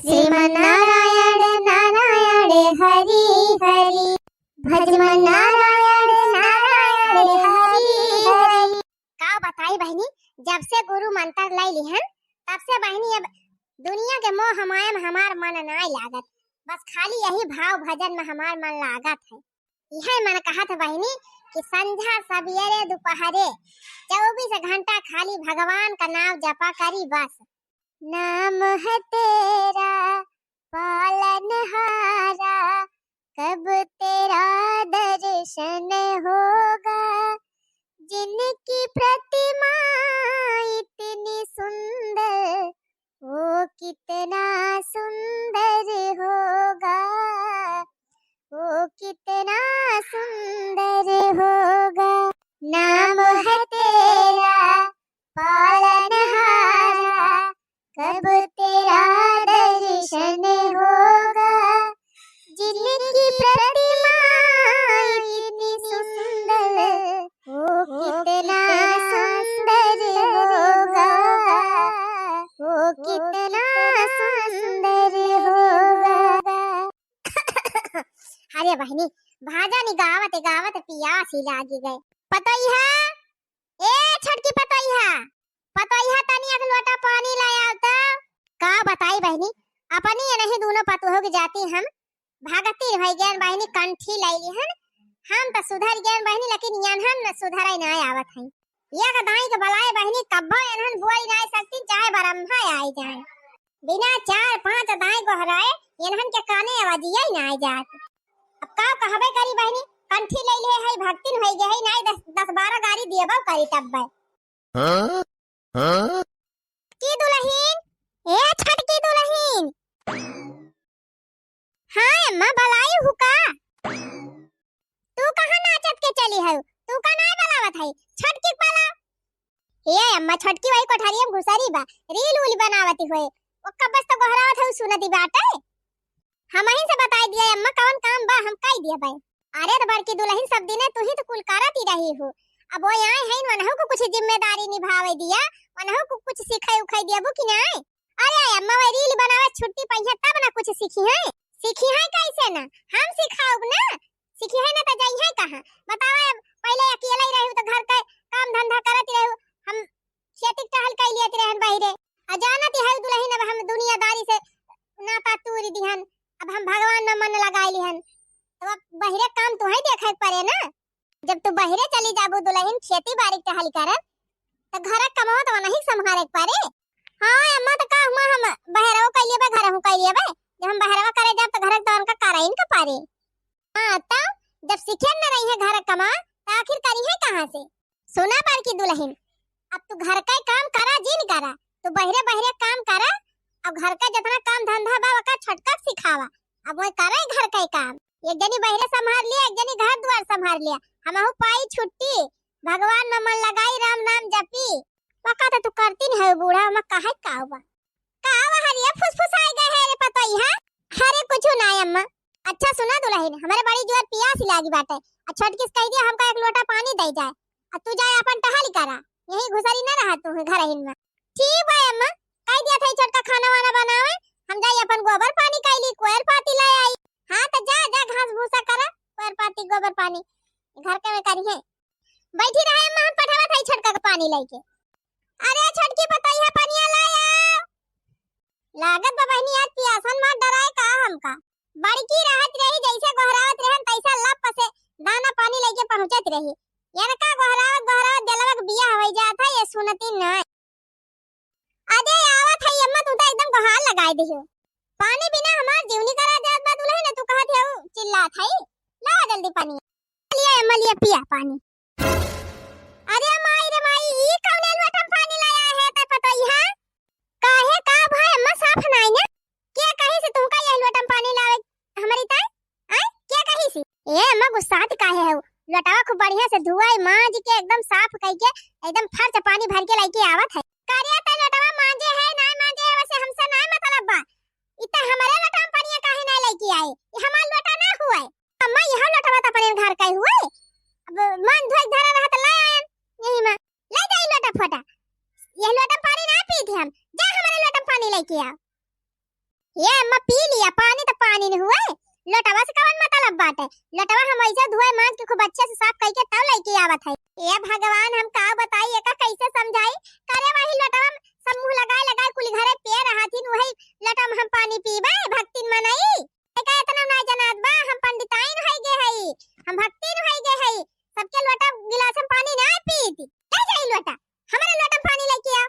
श्रीमन्नारायण नारायण हरि हरि भजमन नारायण नारायण हरि हरि। का बताई बहनी, जब से गुरु मंत्र लाई लिहन तब से बहनी अब दुनिया के मोह माया में हमार मन नहीं लागत। बस खाली यही भाव भजन में हमार मन लागत है। यह मन कहा था बहनी कि संध्या सवेरे दोपहरे 24 घंटा खाली भगवान का नाम जपा करी बस। नाम है तेरा पालनहारा, कब तेरा दर्शन होगा। जिनकी प्रतिमा इतनी सुंदर, वो कितना सुंदर होगा, वो कितना सुंदर होगा। नाम है तेरा पालनहारा, कब तेरा दर्शन होगा। जिनकी प्रतिमा इतनी सुंदर, वो कितना सुंदर होगा, वो कितना सुंदर होगा। अरे बहनी भाजा गावत गावत पियास ही लागी गए। पतोई है ए छटकी पतोई है तनी एक लोटा पानी लाया तो। का बताई बहनी, अपनी ये नहीं दोनों पतोह की जाती हम भागती भई गए बहनी। कंठी लाई हन हम तो सुधर गए बहनी, लेकिन यनहन न सुधराई नहीं आवत है। ये का दाई के बलाए बहनी कब्बो यनहन बोई नहीं सकती, चाहे बरम्भा आई जाए। बिना 4-5 दाई गोहराए यनहन के काने आवाजिया ही नहीं जात। अब का कहबे करी बहनी, कंठी ले ले है भक्तिन होई गई नहीं 10-12 गाड़ी दिएबो करी तब बे। की दुल्हन ए छटकी दुल्हन। हां अम्मा बलाई हु का। तू कहां नाचत के चली है, तू का नहीं बलावत है छटकी बला। ए अम्मा छटकी वही कोठारी में घुसरी बा, रील उल बनावती होए ओक्का बस तो गोहरावत है सुनती बाटे। हम ही से बताई दिया अम्मा कौन काम बा, हम कह दिया भाई। अरे तो बड़की दुल्हन सब दिन तू ही तो कुल करत ही रही हो। अब वो यहाँ है वनहु को कुछ जिम्मेदारी निभावे दिया, वनहु को कुछ सिखाई उखाई दिया कि नहीं। अरे अम्मा वो रील बनावे छुट्टी पैसा तब ना कुछ सीखी है कैसे ना हम सिखाओ ना। सीखी है ना तो जाई है कहां बतावे। पहले अकेले ही रहू तो घर का काम धंधा करत रहू, हम खेती टहल कर लेत रहन बहिरे। अजानत है दुल्हन अब हम दुनियादारी से नाता तूरी दिहन। अब हम भगवान में मन लगाई लिहन तो अब बहिरे काम तो है देखे पड़े ना। जब तू बहिरे चली जाबू दुल्हन खेती बाड़ी टहल कर तो घर कमाओ तो नहीं संभाले पड़े। हां अम्मा तो का हम बहरवा कर लिए घर हूं कर लिए जब हम बहरवा करे जब तो घर तो उनका कराइन का पारे। हां तो जब सीखे न रही है घर कमा तो आखिर करी है कहां से। सुना पर की दुल्हन, अब तू घर का काम करा जिन करा, तू बहरे बहरे काम करा। अब घर का जितना काम धंधा बा वका छटका सिखावा। अब वो करे घर का काम, एक जनी बहरे संभाल लिया, एक जनी घर द्वार संभाल लिया। हमहु पाई छुट्टी भगवान में मन लगाई, राम नाम जपी। वका तो तू करती नहीं है बूढ़ा में काहे कावा हरिया फुसफुसाए गए है रे पतई है। अरे कुछ नहीं अम्मा। अच्छा सुना दुल्हन, हमारे बड़ी जोर प्यास लागी बाटे। अच्छा किस कह दिया हमका एक लोटा पानी दे जाए और तू जाए अपन टहल करा, यही घुसरी ना रहा तू घर हिन में। ठीक है अम्मा, कह दिया था छटका खाना वाना बनावे, हम जाई अपन गोबर पानी कैली कोयल पाती ले आई। हां तो जा जा घास भूसा करा, कोयल पाती गोबर पानी घर के में करी है। बैठी रहे अम्मा, हम पठावा था छटका का पानी लेके। अरे छटकी बताई है पानी लाया लागत बा बहनी आज पियासन मत डराए का हमका। बड़की रहत रही जैसे गोहरावत रहन तैसा लप से दाना पानी लेके पहुंचत रही। यार का गोहरावत जलवक बिया होई जात है ये सुनती ना। अरे आवत है अम्मा, तू तो एकदम गोहाल लगाई दी हो। पानी बिना हमार जीवनी करा जात बा दुल्हन, तू कहत है चिल्लात है। ला जल्दी पानी लिया अम्मा, लिया पिया पानी। अरे माई रे माई, ई कौन लोटा पानी लाया है त पतई है काहे का भाई अम्मा साफ नहीं ना। क्या कही से तुमका ये लोटा पानी लावे हमारी ताई आय क्या कही सी। ए अम्मा गुस्सात काहे है, लोटावा खूब बढ़िया से धुआई मांज के एकदम साफ कई के एकदम फर्ज पानी भर के लेके आवत है। करिया त लोटावा मांजे है ना मांजे है वैसे हमसे नहीं मतलब बा। इतना हमारे लोटा पानी काहे नहीं लेके आए, ये हमार लोटा ना हुआ है। अम्मा यह लोटावा त अपने घर का हुआ है। अब मन धोई धरा रहा त ले आयन यही में ले जाई लोटा फोटा। ये लोटा पानी ना पी थी हम, जा हमारे लोटा पानी लेके आओ। ये अम्मा पी लिया पानी तो पानी नहीं हुआ है। लोटवा से कौन मतलब बात है। लोटवा हम ऐसे धोए मांज के खूब अच्छे से साफ करके तब लेके आवत है। ये भगवान हम का बताई एका कैसे समझाई। करे वही लोटवा सब मुंह लगाए लगाए कुल घरे पे रहथिन वही लोटवा हम पानी पीबे भक्तिन मनाई। एका इतना ना जनात बा हम पंडिताइन होई गे हई हम भक्तिन होई गे हई सबके लोटा गिलास में पानी ना पीती। ले जाई लोटा हमारे लोटा में पानी लेके आ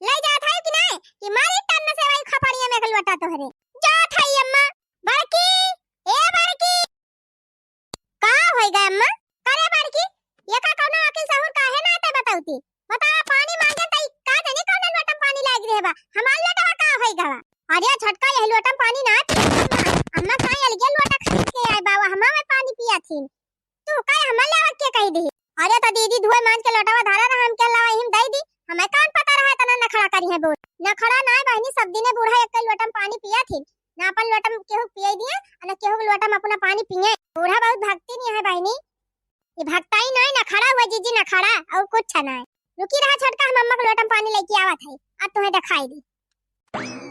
ले जात है कि नहीं कि मारी तन से वही खपड़िया में लोटा तोहरे जात है अम्मा बड़की ए बड़की का होई गए अम्मा करे बड़की ये का कोनो अकिल सहूर काहे ना आते बताउती बता पानी मांगे तई का जाने कौन लोटा में पानी लाग रे बा हमार लोटा का होई गवा अरे झटका यही लोटा में पानी ना पी अम्मा का अलगे लोटा खरीद के आए बाबा हमा में पानी पिया थी तू का हमार लेवा के कह दी। अरे तो दीदी धोए मांज के लोटावा धारा ना हम के लावा हिम दई दी हमें कौन पता रहा तना नखड़ा करी है बूढ़ नखड़ा ना बहनी सब दिने बूढ़ा एक लोटा में पानी पिया थी ना अपन लोटा में केहू पिए दिए और ना केहू लोटा में अपना पानी पिए बूढ़ा बहुत भक्ति नहीं है बहनी ये भक्ताई नहीं नखड़ा हुआ जीजी नखड़ा और कुछ ना है रुकी रहा छटका हम अम्मा के लोटा में पानी लेके आवत है अब तुम्हें दिखाई दी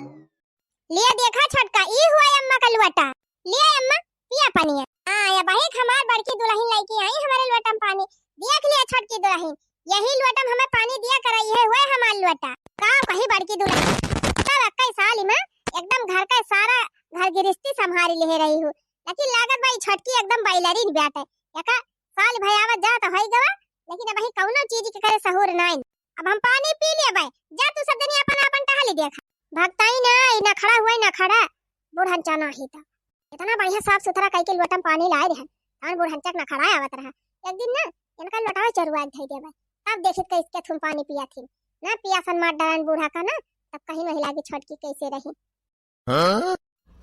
लिया देखा छटका ई हुआ अम्मा का लोटा लिया अम्मा पिया पानी हां या भाई हमार बड़की दुल्हन लेके आई हमारे लोटा में पानी देख लिया छटकी दुल्हन यही लोटा में हमें पानी दिया कराई है हुए हमार लोटा का कहीं बड़की दुल्हन सब कई साल में एकदम घर का सारा घर गृहस्थी संभाली ले रही हूं लेकिन लागत भाई छटकी एकदम बाइलरीन बैठ है एका साल भयावत जा तो होई गवा लेकिन अब कौनो चीज के करे सहूर नहीं अब हम पानी पी लिए भाई जा तू सब दिन अपन अपन टहली देखा भक्ताई नहीं ना खड़ा हुआ ना खड़ा बूढ़न चाना ही था इतना बढ़िया साफ सुथरा कई के लोटा में पानी लाए रहे और बूढ़न चक ना खड़ा आवत रहा एक दिन ना इनका लोटा चरुआ धई दे भाई अब देखित के इसके थुम पानी पिया थी ना पिया सन मार डरन बूढ़ा का ना तब कहीं नहीं लागी छटकी कैसे रही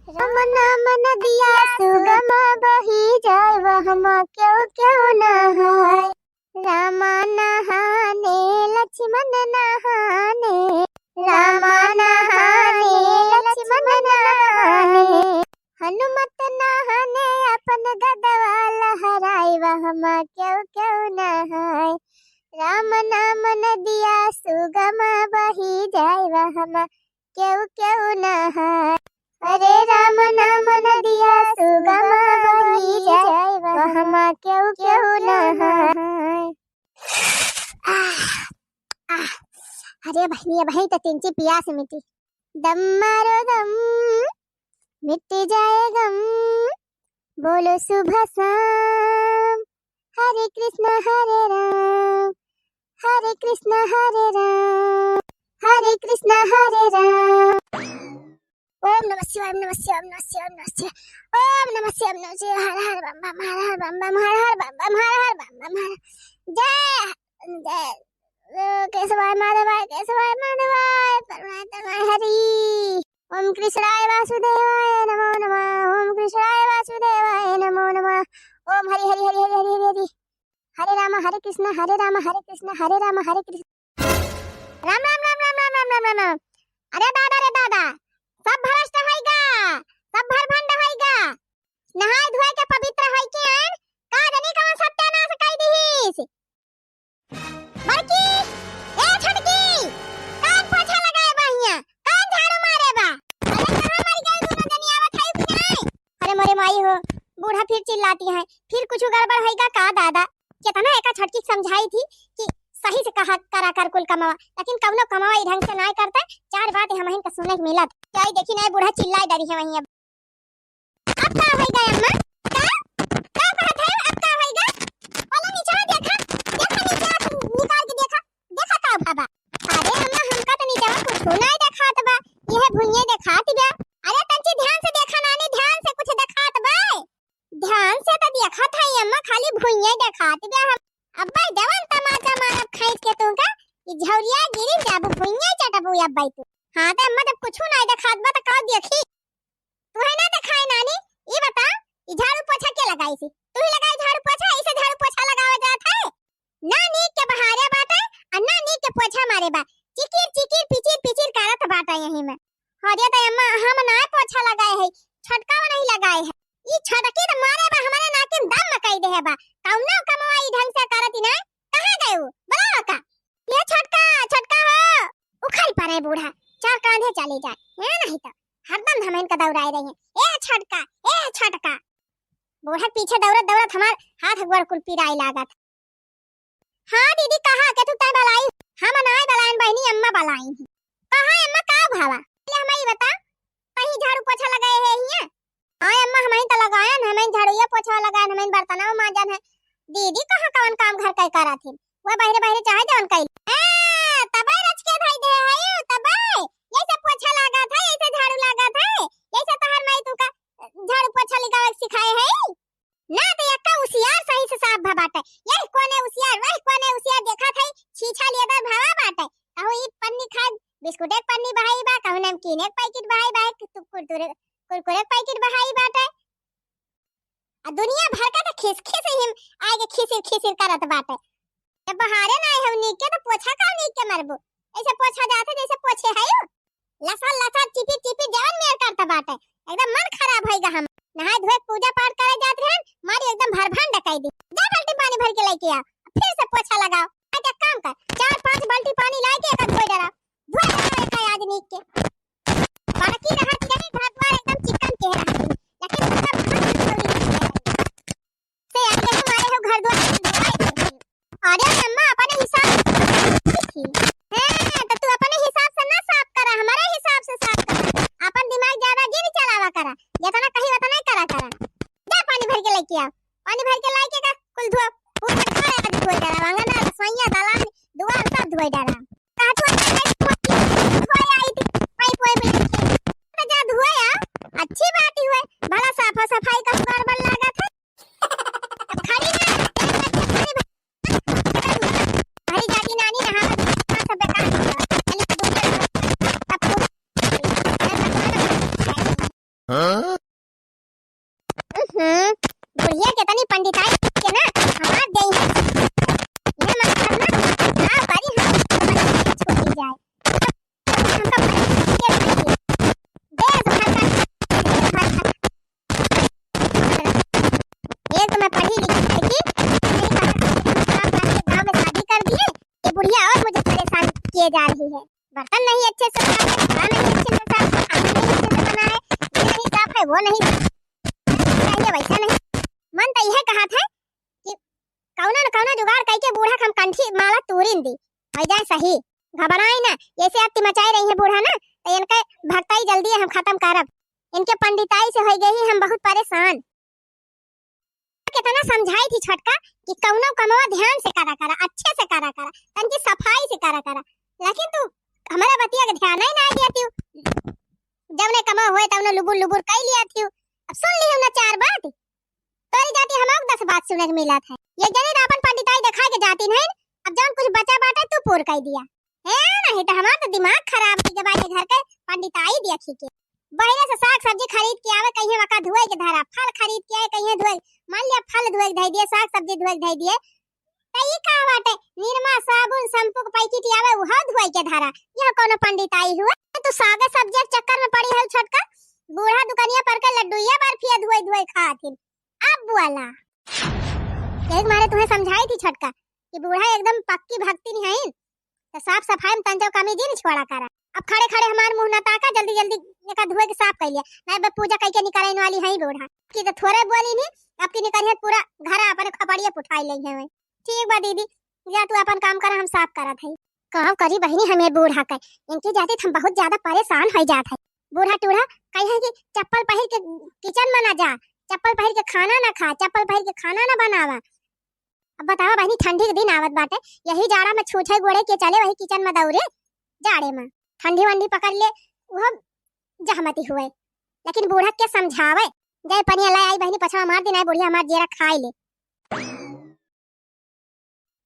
रमना मन दिया सुगमा बही जाए वहमा क्यों क्यों नहाए रामा नहाने लक्ष्मण नहाने रामा नहाने लक्ष्मण नहाने हनुमत नहाने अपन गदवा लहराए वहमा क्यों क्यों नहाए राम नाम नदिया सुगमा बही जाए वहमा क्यों क्यों नहाए हरे राम नाम नदिया सुगमा बही जाए वहमा क्यों क्यों नहाए अरे बहनी भाई तो तिंची पियास मिटी दम मारो दम मिट जाए गम बोलो सुबह शाम हरे कृष्ण हरे राम हरे कृष्ण हरे राम हरे कृष्ण हरे राम ओम नमः शिवाय ओम नमः शिवाय ओम नमः शिवाय ओम नमः शिवाय ओम नमः शिवाय हर हर बम बम हर हर बम बम हर हर बम बम हर हर बम बम हर जय जय केशवाय माधवाय परमात्मा हरि ओम कृष्णाय वासुदेवाय नमो नमः ओम कृष्णाय वासुदेवाय नमो नमः ओम हरि हरि हरि हरि हरि हरि हरे राम हरे कृष्ण हरे राम हरे कृष्ण हरे राम हरे कृष्ण राम राम राम राम राम राम राम राम अरे दादा सब भ्रष्ट होइगा सब भरभंड होइगा नहाय धोए के पवित्र होई के आन का जनी कौन सत्यानाश कई दीस बड़की ए छटकी कान पोछा लगाए बहिया कान झाड़ू मारे बा अरे कहां मर गई दोनों जनी आवत है कि नहीं अरे मोरे माई हो बूढ़ा फिर चिल्लाती है फिर कुछ गड़बड़ होइगा का दादा कितना एका छटकी समझाई थी कि सही से कहा करा कर कुल कमावा लेकिन कवनो कमावा ढंग से नहीं करता चार बात हमहिन का सुनने को मिलत क्या देखी नहीं बूढ़ा चिल्लाए डरी है वहीं अब का हो गया अम्मा का कहत है अब का होएगा बोलो नीचे देखा नीचे निकाल के देखा का बाबा अरे अम्मा हमका तो नीचे कुछ नहीं दिखात बा यह भुइये दिखात बा अरे तंची ध्यान से देखा नानी ध्यान से कुछ दिखात बा ध्यान से तो देखा था अम्मा खाली भुइये दिखात बा हम अब्बा देवन तमाचा मारब खैत के तू का ई झौरिया गिरी जाबू भुइया चटबू अब्बा तू हां त अम्मा जब कुछ नहीं दिखात बा त का देखी तू है ना दिखाए नानी ई बता ई झाड़ू पोछा के लगाई सी तू ही लगाई झाड़ू पोछा ऐसे झाड़ू पोछा लगावा जात है ना नीक के बहारे बात है और ना नीक के पोछा मारे बा चिकिर पिचिर करत बाटा यही में हरिया त अम्मा हम ना पोछा लगाए है छटकावा नहीं लगाए है ई छटकी त मारे बा हमारे नाक में दम मकाई दे है बा कौनो कमाई ढंग से करती ना कहां गए हो बड़ा का ये छटका हो उखल पड़े बूढ़ा चार कांधे चले जाए है नहीं तो हरदम धमन का दौड़ाए रही है। ए छटका, ए छटका। बूढ़ा पीछे दौड़त दौड़त हमार हाथ गोड़ कुल पिराई लागत। हां दीदी कहा के तू तय बलाई? हम नाय बलाइन बहनी, अम्मा बलाई। कहा अम्मा का भावा? ले हमें ही बता। कहीं झाड़ू पोछा लगाए है हिया? हां अम्मा हमें तो लगाया न, हमें झाड़ू पोछा लगाया, हमें बर्तनवा मांजन है। दीदी कहा कौन काम घर कई करा थी? वो बाहरे बाहरे चाहे जवन कई। ए तबे रच के धई दे है तबे। ऐसे पोछा लगा था, ऐसे झाड़ू लगा था, ऐसे तहर माई तू का झाड़ू पोछा लगावे सिखाए है ना। तो यक्का उसियार सही से साफ भबाटे। ये कोने उसियार, वही कोने उसियार देखा था, छीछा लेदा भावा बाटे। कहू ई पन्नी खा बिस्कुट एक पन्नी बहाई बा, कहू नमकीन एक पैकेट बहाई बा, कुरकुरे कुरकुरे पैकेट बहाई बाटे। आ दुनिया भर का तो खिस हिम आगे खिसिर करत बाटे। जब बहारे ना है नीक के तो पोछा का नीक के मरबो। ऐसे पोछा जाते जैसे पोछे है लसा लसा टिपी जवन मेर करता बाटे। एकदम मन खराब होइगा। हम नहाए धोए पूजा पाठ करे जात रहन, मारी एकदम भरभान डकाई दी। जा बाल्टी पानी भर के लेके आ, फिर से पोछा लगाओ। आज एक काम कर, 4-5 बाल्टी पानी ला के एक धोए डरा। धोए डरा एक आज नीक के। बाकी रहत नहीं घर द्वार एकदम चिकन के रहत। लेकिन से आगे हमारे हो घर द्वार। अरे अम्मा अपने हिसाब थी है तो तू अपने हिसाब से ना साफ करा, हमारे हिसाब से साफ करा। अपन दिमाग ज्यादा गिर चलावा करा, जितना कहीं उतना ही करा करा। जा पानी भर के लेके आ, पानी भर के लाके का कुल धो पूरा खाए आज धोए डाला। वांगना रसोईया दलान दुआर सब धोए डाला। धोए आई थी पाइप ओए में तो जा धोए आ। अच्छी बात ही हुए, भला साफ सफाई का गड़बड़ लगा था। खड़ी ना हरी जाती नानी नहा सब बेकार बुढ़िया के तनी पंडिताई के ना हमार देई है। ये मत करना ना बारी हम छोड़ी जाए। हम तो के देश भर का एक तो मैं पढ़ी लिखी थी, गांव में शादी कर दिए। ये बुढ़िया और मुझे परेशान किए जा रही है। बर्तन नहीं अच्छे से बनाए, खाना नहीं अच्छे से साफ, खाना नहीं अच्छे से बनाए, ये नहीं साफ है वो नहीं चाहिए वैसा नहीं। मन तो यह कहा था कि कौना न कौना जुगाड़ करके बूढ़ा हम कंठी माला तूरिन दी हो जाए सही। घबराई ना, ऐसे आती मचाई रही है बूढ़ा ना, तो इनके भक्ताई जल्दी हम खत्म करब। इनके पंडिताई से हो गई हम बहुत परेशान। कितना समझाई थी छटका कि कौनो कमवा ध्यान से करा करा, अच्छे से करा करा, तनकी सफाई से करा करा। लेकिन तू हमारा बतिया का ध्यान ही ना दिया थी। जब ने कमा हुए तब ने लुबुर लुबुर कई लिया थी। अब सुन ली ना 4 बात, तोरी जाती हम 10 बात सुनने को मिला था। ये जने अपन पंडिताई दिखा के जाती नहीं। अब जौन कुछ बचा बाटा तू पूर कर दिया है नहीं तो हमारा तो दिमाग खराब हो गया। बाई घर के पंडिताई देखी के बहरे से साग सब्जी खरीद के आवे, कहीं मका धोए के धरा, फल खरीद के आए कहीं धोए। मान लिया फल धोए के धई दिए, साग सब्जी धोए के धई दिए, त ई का बाटे निरमा साबुन शैम्पू के पैकेट आवे उहा धोए के धरा। यह कोनो पंडिताई हुआ? तू साग सब्जी के चक्कर में पड़ी है छटका। बूढ़ा दुकानिया पर के लड्डूया बर्फिया धोए धोए खाथिन। अब वाला एक मारे तुम्हें समझाई थी छटका कि बूढ़ा एकदम पक्की भक्ति नहीं है तो साफ सफाई में तंजो कमी दिन छोड़ा करा। अब खड़े खड़े हमार मुंह ना ताका, जल्दी जल्दी एका धोए के साफ कर लिया। नहीं बे पूजा करके निकालने वाली है बूढ़ा की तो थोड़े बोली नहीं, अब की निकल पूरा घर अपन खपड़िया पुठाई ले है। ठीक बा दीदी, जा तू अपन काम कर, हम साफ करत है। काम करी बहनी हमें बूढ़ा कर, इनके जाते हम बहुत ज्यादा परेशान हो जात है। बूढ़ा टूढ़ा कहे कि चप्पल पहन के किचन में ना जा, चप्पल पहन के खाना ना खा, चप्पल पहन के खाना ना बनावा। अब बताओ बहनी ठंडी के दिन आवत बाटे, यही जाड़ा में छूछे गोड़े के चले वही किचन में दौड़े जाड़े में ठंडी वंडी पकड़ ले वो जहमती हुए। लेकिन बूढ़ा के समझावे जय पनिया लाई आई बहनी पछवा मार दिन आई बुढ़िया हमार जेरा खाई ले।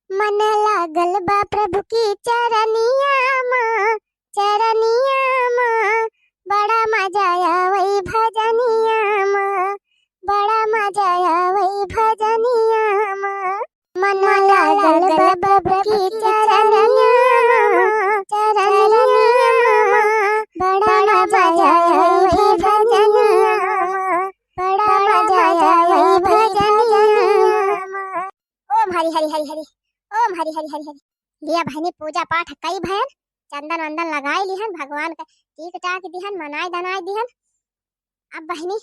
मन लागल बा प्रभु की चरनिया मां, चरनिया मां, बड़ा मजा आवई भजनिया मां, बड़ा मजा आवई भजनिया मां। मन लागल बा प्रभु की चरनिया मां, चरनिया मां, बड़ा मजा आवई भजनिया मां, बड़ा मजा आवई भजनिया मां। ओम हरि हरि हरि हरि, ओम हरि हरि हरि हरि। लिया बहनी पूजा पाठ कई भयन, चंदन वंदन लगाई लिहन, भगवान का टीक टाक दिहन, मनाई दनाई दिहन। अब बहनी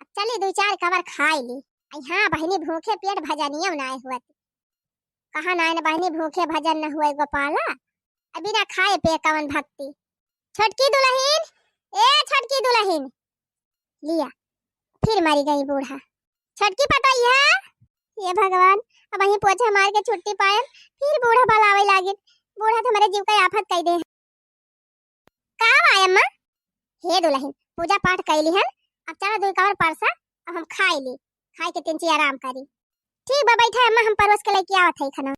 अब चली दो चार कवर खाई ली। हाँ बहनी भूखे पेट भजनिया ना हुआ, कहा ना बहनी भूखे भजन न हुए गोपाला, अभी ना खाए पे कवन भक्ति। छोटकी दुल्हन, ए छोटकी दुल्हन, लिया फिर मरी गई बूढ़ा। छोटकी पटोइया, ये भगवान अब वहीं पोछा मार के छुट्टी पाए, फिर बूढ़ा बलावे लागे। बूढ़ा तो हमारे जीव का आफत कई दे। का आय अम्मा? हे दुल्हन पूजा पाठ कैली हन, अब चला दो कवर परसा, अब हम खाई ली, खाई के तीन ची आराम करी। ठीक बा बैठा अम्मा, हम परोस के लेके आवत है खाना।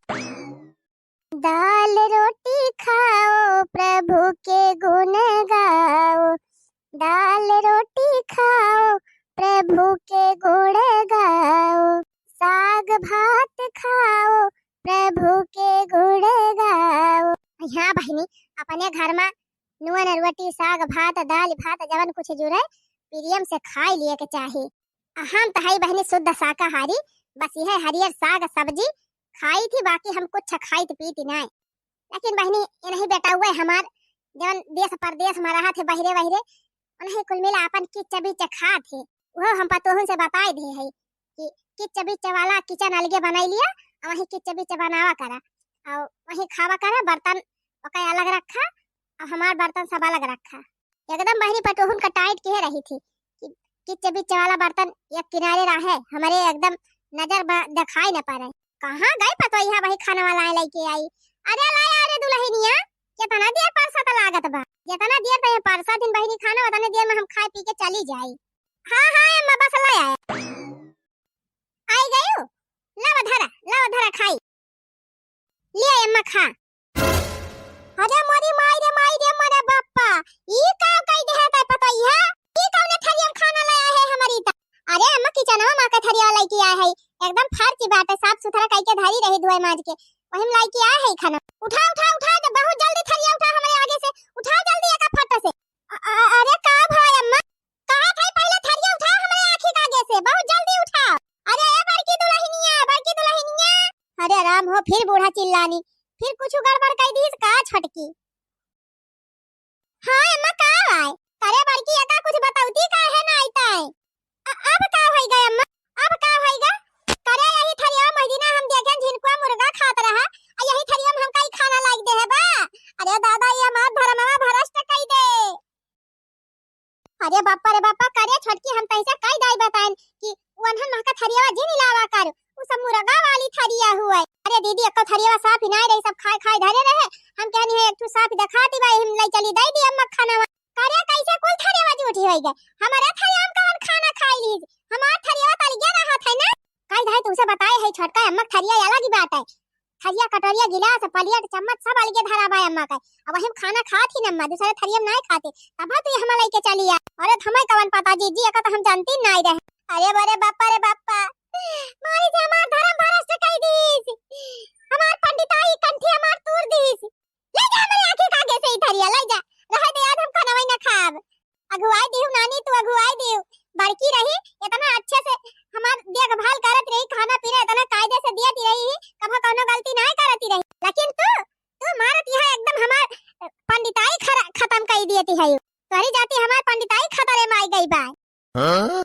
दाल रोटी खाओ प्रभु के गुण गाओ, दाल रोटी खाओ प्रभु के गुण गाओ, साग भात खाओ प्रभु के गुण गाओ। हाँ बहनी अपने घर में नुआ नरवटी साग भात दाल भात जवन कुछ जुड़े प्रियम से खाई लिए के चाहिए। हम तो है बहनी शुद्ध शाकाहारी, बस यह हरियर साग सब्जी खाई थी, बाकी हम कुछ खाई थी पीती नहीं। लेकिन बहनी ये नहीं बेटा हुए हमार जवन देश परदेश में रहा थे बहरे बहरे, उन्हें कुल मिला अपन किच्चा बिच्चा खा थे। वो हम पतोहन से बताई दे है कि किच्चा बिच्चा वाला किचन अलगे बनाई लिया और वही किच्चा बिच्चा बनावा करा और वही खावा करा, बर्तन ओके अलग रखा और हमार बर्तन सब अलग रखा। एकदम बहनी पटोहन का टाइट के रही थी कि किच्चा बिच्चा वाला बर्तन एक किनारे रहे, हमारे एकदम नजर दिखाई न पड़े। कहाँ गई पतोहिया वही खाना वाला लेके आई। अरे लाया अरे दुल्हनिया, कितना देर परसा त लागत बा, जितना देर तय परसा दिन बहनी खाना उतने देर में हम खाए पी के चली जाई। हां हां अम्मा बस ले आया, आई गयो, लावा धरा खाई ले अम्मा खा। अरे मोरी माई रे मोरे बाप्पा, ई का कई दे है पतोहिया, ई कौन थरियम खाना लाया है हमारी ता। अरे अम्मा किचनवा मां का थरिया लेके आया है, एकदम फर्ची बात है, साफ सुथरा कई के धारी रही धोए माज के वही में लाइके आया है खाना। उठा तो बहुत जल्दी थरिया उठा हमारे आगे से, उठा जल्दी एक फट से। अरे का भाई अम्मा कहां थे, पहले थरिया उठा हमारे आंखी के आगे से, बहुत जल्दी उठा। अरे ए बड़की दुल्हनिया, अरे राम हो फिर बूढ़ा चिल्लानी, फिर कुछ गड़बड़ कई दी का छोटकी। हां अम्मा का आए, अरे बड़की का कुछ बताउती का है ना आईता है। अब का होइगा अम्मा, अब का होइगा? करे यही थरिया महीना हम देखे झिनकुआ मुर्गा खात रहा, यही थरिया हम कई खाना लाग दे है बा। अरे दादा ये हमार धर्मवा भ्रष्ट कई दे। अरे बापा रे बापा, करे छोटकी हम तैसे कई दाई बताएं कि वनहन महका थरिया जिन लावा कर, उ सब मुर्गा वाली थरिया हुए। अरे दीदी एक थरिया साफ ही नहीं रही, सब खाए खाए धरे रहे, हम कहनी है एक ठू साफ दिखाती भाई हम ले चली दई दी अम्मा खाना। करे कैसे कोई थरिया झूठी होई गए, हमारे थरिया में कौन खाना खाई ली, हमार थरिया तल गया रहा था ना। कई धाई तुमसे बताए है छोटका अम्मा थरिया अलग ही बात है, थरिया कटोरिया गिलास पलियट चम्मच सब अलगे धरा बा अम्मा का। अब हम खाना खाती न अम्मा, दूसरे थरिया में नहीं खाते, तब तो ये हम लेके चली आ। अरे थमय कवन पता जी का तो हम जानती नहीं रहे। अरे बरे बापा रे बापा, मारी से हमार धर्म भ्रष्ट कई दीस, हमार पंडिताई कंठी हमार तूर दीस। ले जा हमारे आंखें कागे से ही थरिया ले जा, रहे दे आज हम खाना वही न खाब। अगुवाई दिहु नानी तू अगुवाई दिहु, बड़की रही इतना अच्छे से हमार देखभाल करत रही, खाना पीना इतना कायदे से देती रही, कभी कोनो गलती नहीं करती रही। लेकिन तू मारत यह एकदम हमार पंडिताई खत्म कर देती है, तोरी जाती हमार पंडिताई खतरे में आई गई बा। हां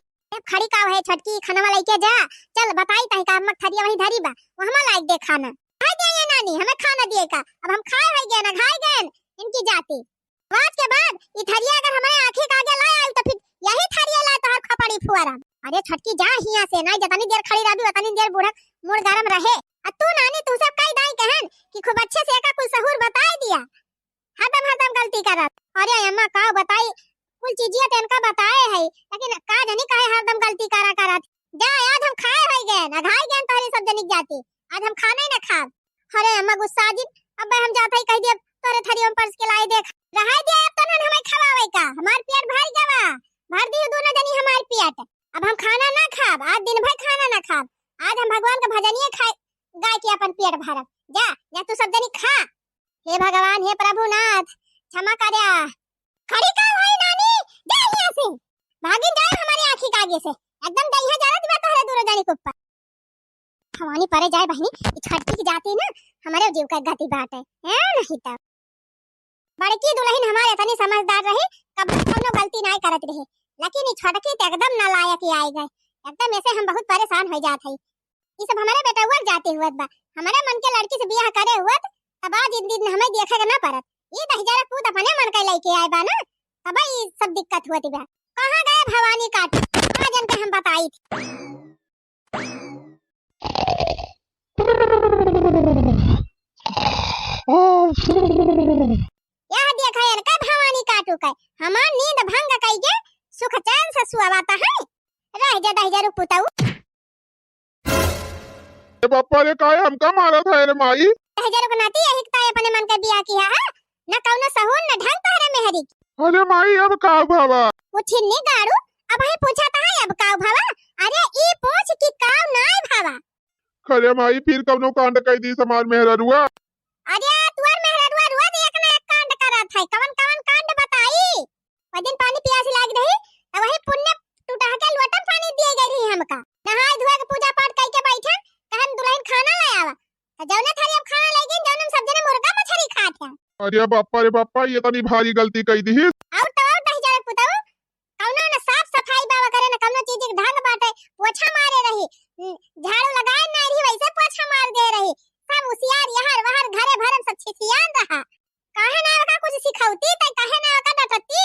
खड़ी का है छोटकी, खाना वाला लेके जा, चल बताई तही का मत थरिया वही धरी बा, वो हम लाइक दे खाना खाई देंगे नानी, हमें खाना दिए का। अब हम खाए होई गए ना खाई गए इनकी जाती। आज के बाद ये थरिया अगर हमारे आंखें के आगे लाया तो फिर यही थरिया ला तो हर खपड़ी फुआरा। अरे छोटकी जा हिया से, नहीं जतनी देर खड़ी रही उतनी देर बूढ़ा मुड़ गरम रहे। तू नानी तू सब कई दाई कहन कि खूब अच्छे से एका कुछ सहूर बताई दिया, हरदम गलती करत। अरे अम्मा का बताई कुल चीजिया तो इनका बताए है, लेकिन का जानी काहे हरदम गलती करत। जा आज हम खाए होई गए ना खाई गए तोरी सब जनिक जाती, आज हम खाना ही ना खाब। अरे अम्मा गुस्सा दिन, अब हम जात है कह दे तोरे थरिया में परस के लाई देख रहा दे, अब तो न हमें खवावे का, हमार पेट भर गवा, भर दी दोनों जनी हमार पेट। अब हम खाना ना खाब, आज दिन भर खाना ना खाब, आज हम भगवान का भजनिए खाए गाय के अपन पेट भरब। जा तू सब जनी खा। हे भगवान हे प्रभुनाथ क्षमा करया। खड़ी का भाई नानी, जा यहां से भागिन जाए हमारी आंखी के आगे से, एकदम दई है जरा दिवा तोरे दोनों जनी के ऊपर। हमारी परे जाए बहनी, छोटकी की जाती ना हमारे जीव का गति बात है नहीं तब। बड़की दुल्हन हमारे इतनी समझदार रही, कभी कोनो गलती नहीं करत रही, लेकिन ई छोटकी तो एकदम नालायक ही आए गए। एकदम ऐसे हम बहुत परेशान हो जात हई। ई सब हमारे बेटा हुआ जाते हुआ बा, हमारे मन के लड़की से बियाह करे हुआ तब आज इन दिन हमें देखेगा ना परत। ये दहजारा पूत अपने मन के लेके आए बा ना, तब ई सब दिक्कत हुआ बा। कहां गए भवानी काट, जन के हम बताई थी। यह देखा यार का भवानी काटू का हमार नींद भंग कई के सुख चैन से सुवाता है। रह जा दहजारू पुताऊ पापा रे काय हमका मारा था रे माई। दहजारू को नाती यही ताय अपने मन के बियाह किया है न कौनो सहून न ढंग तहरे मेहरी। अरे माई अब का भावा उठिन्नी गाड़ू अब ही पूछा था अब काव भावा। अरे ई पूछ की काव नाय भावा। खरे माई फिर कौनो कांड कई दी समार मेहररुआ। अरे तुअर मेहररुआ रोज एक ना एक कांड करत है। कवन कवन कांड बताई। ओ दिन पानी प्यासी लाग रही तब वही पुण्य टूटा के लोटन पानी दिए गई रही हमका। नहाय धोए के पूजा पाठ कई के बैठन कहन दुल्हन खाना ले आवा त जौने थारी अब खाना ले गई जौने सब जने मुर्गा मछली खात है। अरे बापा रे बापा ये तनी भारी गलती कई दी। और तो दही जावे पुताऊ कौनो न साफ सफाई बाबा करे न कौनो चीज के ढंग बाटे पोछा मारे रही झाड़ू लगाए नहीं रही वैसे पोछा मार दे रही। सब उसियार यहर वहर घरे भरन सब छिछियान रहा। काहे ना का कुछ सिखौती त काहे ना का डटती।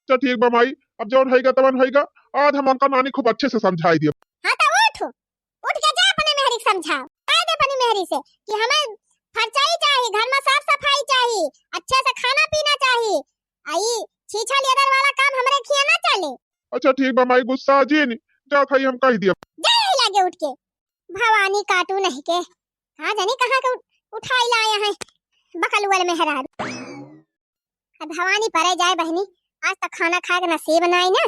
चल ठीक बा माई अब जौन होइगा तवन होइगा। आज हम अंका नानी खूब अच्छे से समझाई दिए। हां त उठ के जा अपने मेहरी के समझाओ। कह दे अपनी मेहरी से कि हमें फरचाई चाहिए, घर में साफ सफाई चाहिए, अच्छे से खाना पीना चाहिए। आई छीछा लेदर वाला काम हमरे किया ना चले। अच्छा ठीक बा माई गुस्सा जी नहीं जा खाई हम कह दिया। जाए लगे उठ के भवानी काटू नहीं के हां जानी कहां के उठाई लाया है बकलुअल में हरार। अब भवानी परे जाए बहनी आज तक खाना खा के नसीब बनाई ना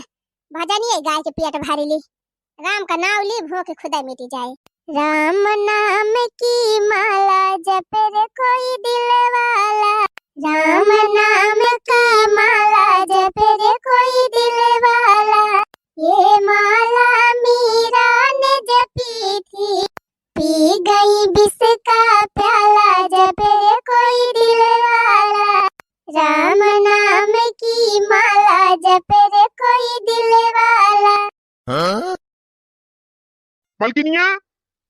भजनी है गाय के पेट भरी ली। राम का नाम ली भूख खुदा मिटी जाए। राम नाम की माला जपे रे कोई दिल वाला। राम नाम का माला जपे रे कोई दिल वाला। ये माला मीरा ने जपी थी पी गई विष का प्याला जपे रे कोई दिल वाला। राम नाम की माला जपे रे कोई दिल वाला। हाँ? मलकिनिया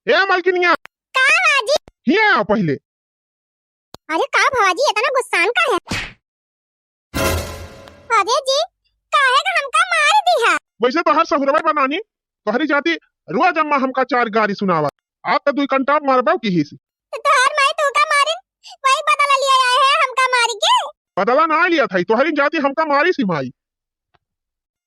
ए मलकिनिया का भाजी हिया आओ पहले। अरे का भाजी इतना गुस्सान का है। अरे जी काहे का हमका मार दिया। वैसे तो हर सहुरवा बनानी तोहरी जाती रोज अम्मा हमका चार गारी सुनावा। आप तो दुई कंटाप मारबाऊ की हिस तो तोहर माई तू का मारिन वही बदला लिया आए है हमका मार के। बदला ना लिया था तोहरी जाती हमका मारी सी माई।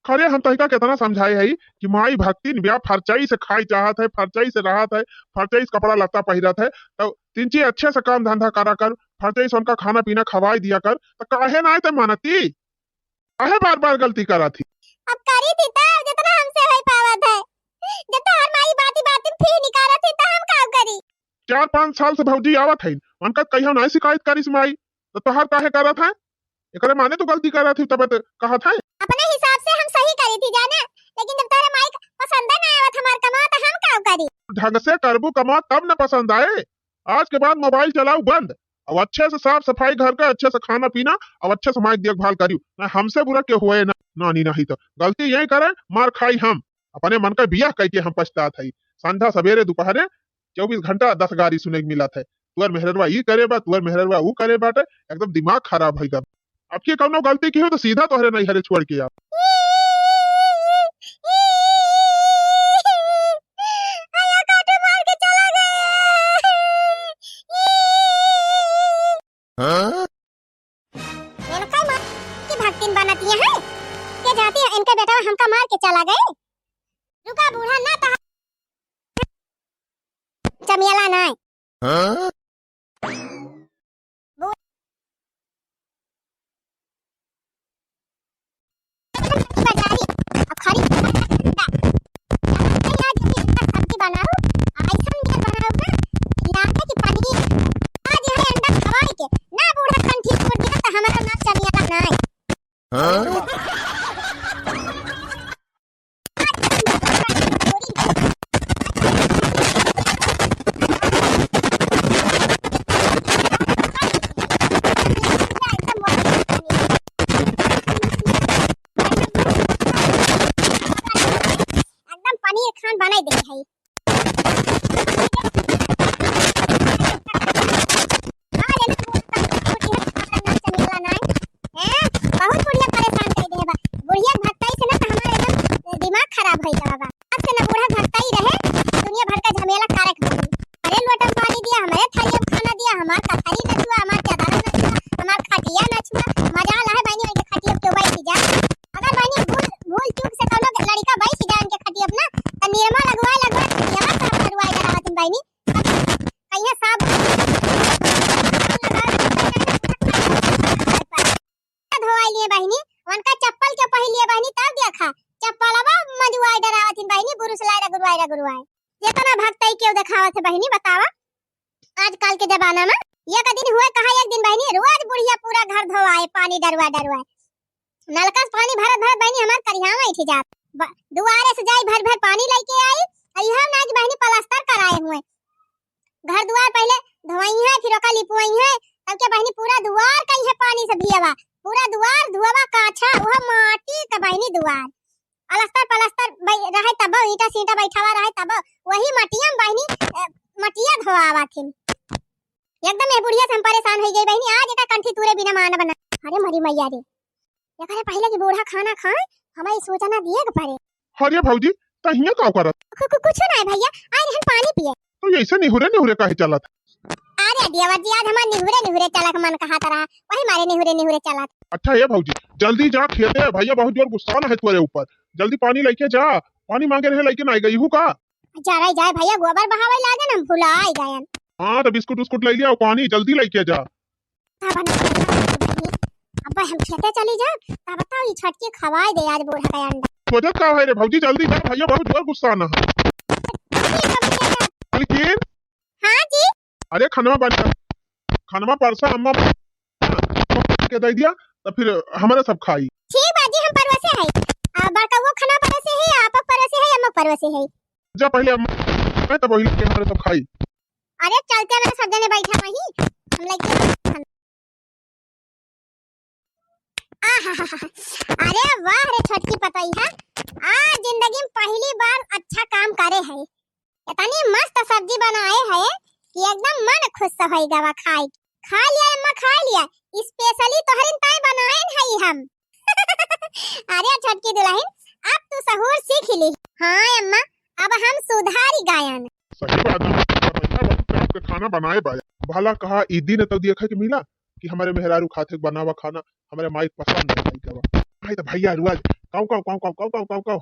खरे हम तहिका कितना समझाए है कि माई भक्ति ब्याह फरचाई से खाई चाहत है, फरचाई से रहत है, फरचाई से कपड़ा लत्ता पहिरत है तो तीन चीज अच्छे से काम धंधा करा कर, फरचाई से उनका खाना पीना खवाई दिया कर तो काहे ना ते मानती। काहे बार बार गलती करा थी। अब करी थी तब जितना हमसे होई पावत है। जब तोहर माई बाती बाती फिर निकालत थी तो हम का करी। 4-5 साल से भौजी आवत है उनका कहियो ना शिकायत करिस माई तो तोहर काहे करत है। एकरे माने तो गलती करा थी तब कहत है। अपने हिसाब से हम सही करी थी जाना लेकिन जब तोहरे माई पसंद ना आवत हमार कमा तो हम का करी। ढंग से करबू कमा तब न पसंद आए। आज के बाद मोबाइल चलाओ बंद और अच्छे से साफ सफाई घर का अच्छे से खाना पीना और अच्छे से माइक देखभाल करियो ना हमसे बुरा के हुए ना नानी नहीं तो गलती यही करे मार खाई हम अपने मन का बियाह कह के हम पछतात है। संध्या सवेरे दोपहरे 24 घंटा 10 गारी सुने मिला है। तुअर मेहरवा ई करे बा तुअर मेहरवा ऊ करे बाटे एकदम दिमाग खराब है। गब अब की कौनो गलती की हो तो सीधा तोहरे नहीं हरे छोड़ के आप। हाँ? भक्तिन बनाती है के जाती है इनका बेटा हमका मार के चला गए। रुका बूढ़ा ना था चमियाला ना है। हाँ? आजकल के जमाना में ये का दिन हुए कहा एक दिन बहनी रोज बुढ़िया पूरा घर धोआए पानी डरवा डरवा नलका से पानी भरत भरत बहनी हमार करिया में उठ जात दुआरे से जाई भर भर पानी लेके आई अइहा ना कि बहनी प्लास्टर कराए हुए घर दुआर पहले धोई है फिर ओका लिपवाई है तब के बहनी पूरा दुआर कई है पानी से भियावा पूरा दुआर धुआवा काछा वह माटी का बहनी दुआर प्लास्टर प्लास्टर रहे तब ईटा सीटा बैठावा रहे तब वही मटिया बहनी मटिया धोआवा थी एकदम ये बुढ़िया से हम परेशान हो गई बहनी आज का कंठी तूरे बिना मान बना अरे मरी मैया रे ये करे पहले की बूढ़ा खाना खाए हमें सोचना दिए के पड़े अरे भौजी तहिया का करत कुछ नहीं भैया आए रहन पानी पिए तो ऐसे निहुरे काहे चलत अरे देवा जी आज हमार निहुरे चला के मन कहा तरह वही मारे निहुरे चला अच्छा ये भौजी जल्दी जा खेते भैया बहुत जोर गुस्सा है तुम्हारे ऊपर जल्दी पानी लेके जा पानी मांगे रहे लेकिन आई गई हूँ का जा रही जाए भैया गोबर बहावे लागे ना भुला आई गए हाँ तो बिस्कुट उस्कुट ले लिया पानी जल्दी लेके जा अब हम खेते चली जा तब बताओ ये छटके खवाए दे आज बूढ़ा का अंडा वजह का है रे भौजी जल्दी जा भैया बहुत जोर गुस्सा ना लेकिन हाँ जी अरे खनवा परसा अम्मा के दे दिया तो फिर हमारे सब खाई ठीक बाजी हम परवसे है बड़का वो खाना परवसे है आप परवसे है अम्मा परवसे है जा पहले अम्मा मैं तब वही के हमारे सब खाई अरे चलते मैं सब जने बैठा वही हम लेके अरे वाह रे छटकी पतई है आज जिंदगी में पहली बार अच्छा काम करे है इतनी मस्त सब्जी बनाए है कि एकदम मन खुश होई गवा खाई खा लिया अम्मा खा लिया स्पेशली तोहरिन ताई बनाए है हम अरे छटकी दुल्हन अब तू सहूर सीख ली हां अम्मा अब हम सुधारी गायन सही बात है आपके खाना बनाए बाया भला कहा ई दिन तो देखा के मिला कि हमारे मेहरारू खाते बनावा खाना हमारे माई पसंद नहीं करवा भाई तो भैया रुआ काऊ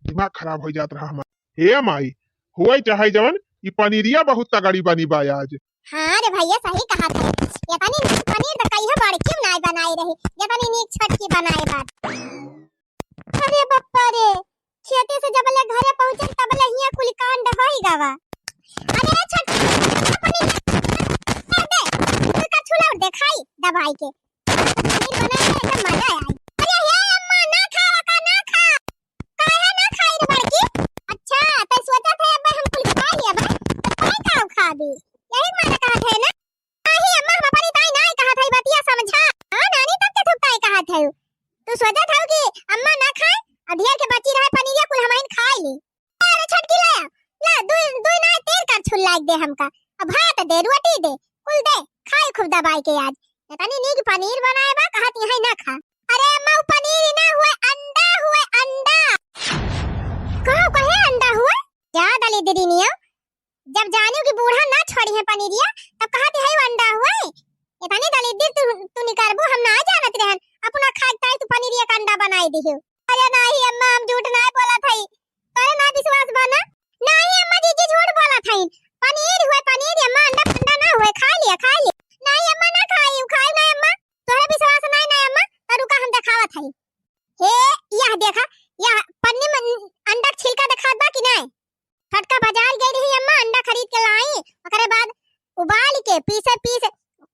दिमाग खराब हो जात रहा हमारा हे माई हुई चाहे जवन ई पनीरिया बहुत तगड़ी बनी बा आज हां रे भैया सही कहा था ये पनीर तो कहियो बड़की नहीं बनाई रही ये तनी नीक छटकी बनाए बात अरे बप्पा रे खेते से जब ले घरे पहुंचे तब ले हिया कुल कांड होई गवा अरे छटकी पनीर दे का छुला देखाई दबाई के पनीर बनाए एकदम मजा आई अरे हे अम्मा ना खा काहे ना खाई रे बड़की अच्छा तो सोचा था अब हम कुल खा लिया भाई तो खाओ खा भी यही माने कहा थे ना नहीं अम्मा हम अपनी ताई नहीं कहा था बतिया समझा हां नानी तब के थुकताई कहा था तू सोचा था कि अम्मा ना खाए अधिया के बची रहे पनीरिया कुल हमाइन खा ली अरे छटकी ला दो ना तेल का छुल लाग दे हमका अब भात दे रोटी दे कुल दे खाए खूब दबाई के आज तनी नीक पनीर बनाए बा कहत यही ना खा अरे अम्मा वो पनीर ना हुए अंडा कहे अंडा हुआ जा दली दीदी नियो जब जानियो कि बूढ़ा ना छोड़ी है पनीरिया तब कहत है अंडा हुआ इतनी दली दी तू निकारबो हम ना जानत रहन अपना खाई तू पनीरिया का अंडा बनाई दियो अरे नहीं अम्मा हम झूठ ना बोला थई तोरे ना विश्वास बना नहीं अम्मा जी झूठ बोला थई पनीर हुए पनीर अम्मा अंडा ना हुए खा लिया नहीं अम्मा ना खाई ना अम्मा तोरे विश्वास नहीं ना अम्मा तरुका हम दिखावत हई हे यह देखा यह पन्नी में अंडा छिलका दिखात बा कि नहीं फटका बाजार गई रही अम्मा अंडा खरीद के लाई ओकरे बाद उबाल के पीस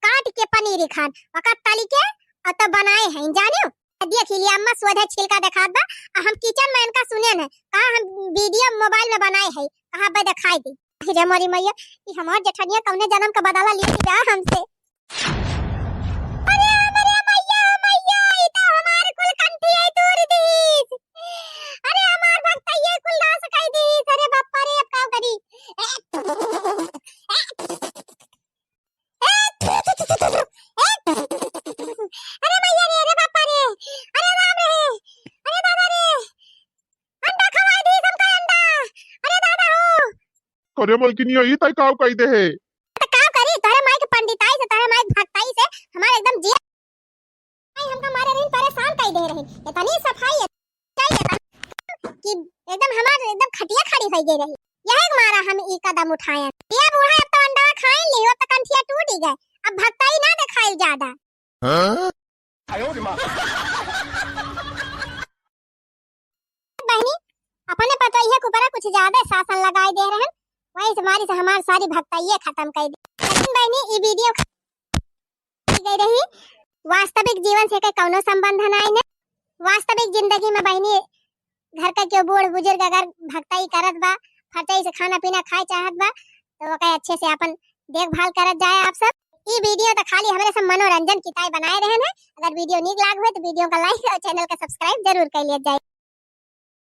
काट के पनीर खान ओकर तली के और तब बनाए हैं जानियो देख लिया अम्मा सोधा छिलका दिखात बा हम किचन में इनका सुने न कहा हम वीडियो मोबाइल में बनाए है कहा बे दिखाई दी रे मोरी मैया कि हमार जेठनिया कौने जन्म का बदला ली जा हमसे अरे मैया ई तो हमार कुल कंठी है तोड़ दी अरे हमार भक्त ये कुल नाश कर दी अरे बापा रे अब का करी अरे मैया रे बापा रे अरे राम रे अरे दादा रे अंडा खवाई दी सबका अंडा अरे दादा हो करे मलकिनी ई तय काऊ कह दे है तो का करी तोरे माई के पंडिताई से तोरे माई भक्ताई से हमारे एकदम जी हमका मारे रही परेशान कर दे रहे इतनी सफाई चाहिए कि एकदम हमारे एकदम खटिया खड़ी हो गई रही यही मारा हम ई कदम उठाए ये बूढ़ा अब तो अंडा खाए लियो तो कंठिया टूट ही गए अब भक्ताई ना दिखाई ज्यादा हां आयो रे मां बहनी अपने पता है ऊपर कुछ ज्यादा शासन लगाए दे रहे हैं वही से हमारी सारी भक्ताई खत्म कर दी लेकिन बहनी ई वीडियो गई रही वास्तविक जीवन से कौनो संबंध नहीं ने। वास्तविक जिंदगी में बहनी घर का क्यों बूढ़ बुजुर्ग अगर भक्ताई करत बा, फटाई से खाना पीना खाए चाहत बा, तो वो अच्छे से अपन देखभाल करत जाए आप सब। ये वीडियो तो खाली हमारे सब मनोरंजन की ताई बनाए रहे हैं। अगर वीडियो नीक लाग हो तो वीडियो का लाइक और चैनल का सब्सक्राइब जरूर कर लिया जाए।